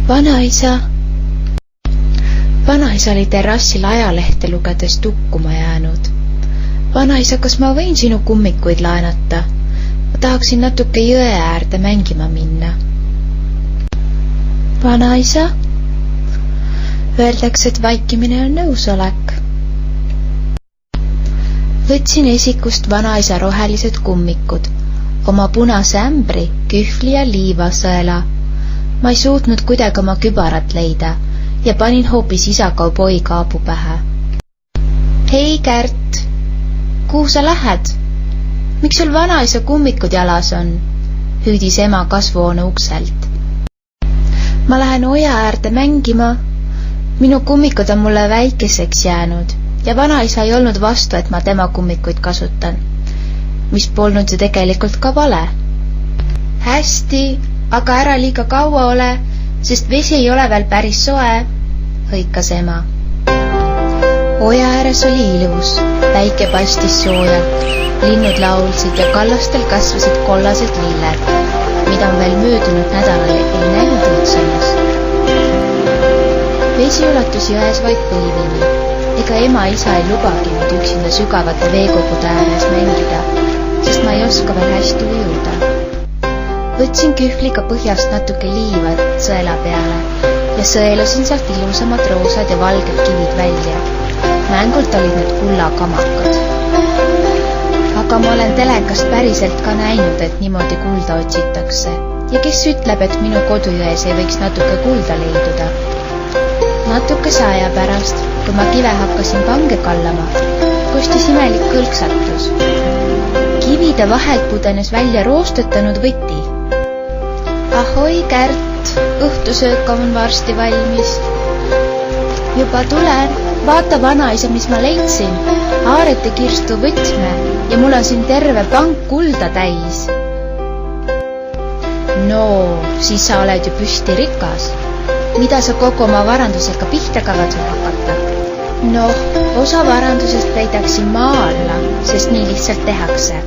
Vanaisa. Vanaisa oli terrassil ajalehte lugedes tukkuma jäänud. Vanaisa, kas ma võin sinu kummikuid laenata? Ma tahaksin natuke jõe äärde mängima minna. Vanaisa? Öeldakse, et vaikimine on nõusolek. Võtsin esikust vanaisa rohelised kummikud, oma punase ämbri, kühvli ja liivasõela. Ma ei suutnud kuidagi oma kübarat leida ja panin hoopis isa kauboi kaabu pähe. Hei Kärt, kuhu sa lähed? Miks sul vanaisa kummikud jalas on? Hüüdis ema kasvuhoone ukselt. Ma lähen oja äärde mängima. Minu kummikud on mulle väikeseks jäänud ja vanaisa ei olnud vastu, et ma tema kummikuid kasutan, mis polnud ju tegelikult ka vale. Hästi, aga ära liiga kaua ole, sest vesi ei ole veel päris soe, hõikas ema. Oja ääres oli ilus, päike paistis soojalt, linnud laulsid ja kallastel kasvasid kollased lilled, mida on veel möödunud nädalal ei näinud õõtsamas. Vesi ulatus jões vaid põivini, ega ema-isa ei lubagi nüüd üksinda sügavate veekogude ääres mängida, sest ma ei oska veel hästi ujuda. Võtsin kühvliga põhjast natuke liiva sõela peale ja sõelusin sealt ilusamad roosad ja valged kivid välja. Mängult olid need kullakamakad. Aga ma olen telekast päriselt ka näinud, et niimoodi kulda otsitakse. Ja kes ütleb, et minu kodujões ei võiks natuke kulda leiduda? Natukese aja pärast, kui ma kive hakkasin pange kallama, kostis imelik kõlksatus. Kivide vahelt pudenes välja roostetanud võti. Ahoi Kärt, õhtusöök on varsti valmis. Juba tulen, vaata vanaisa, mis ma leidsin. Haarete kirstu võtme ja mul on siin terve pank kulda täis. No, siis sa oled ju püsti rikas. Mida sa kogu oma varandusega pihta kavatsed hakata? Noh, osa varandusest peidaksin maa alla, sest nii lihtsalt tehakse.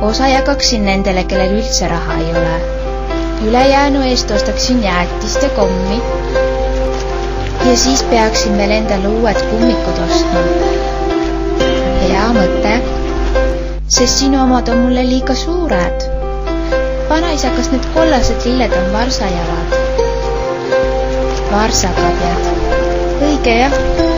Osa jagaksin nendele, kellel üldse raha ei ole. Ülejäänu eest ostaksin jäätist ja kommi. Ja siis peaksin veel endale uued kummikud ostma. Hea mõte, sest sinu omad on mulle liiga suured. Vanaisa, kas need kollased lilled on varsajalad? Varsakabjad. Õige jah.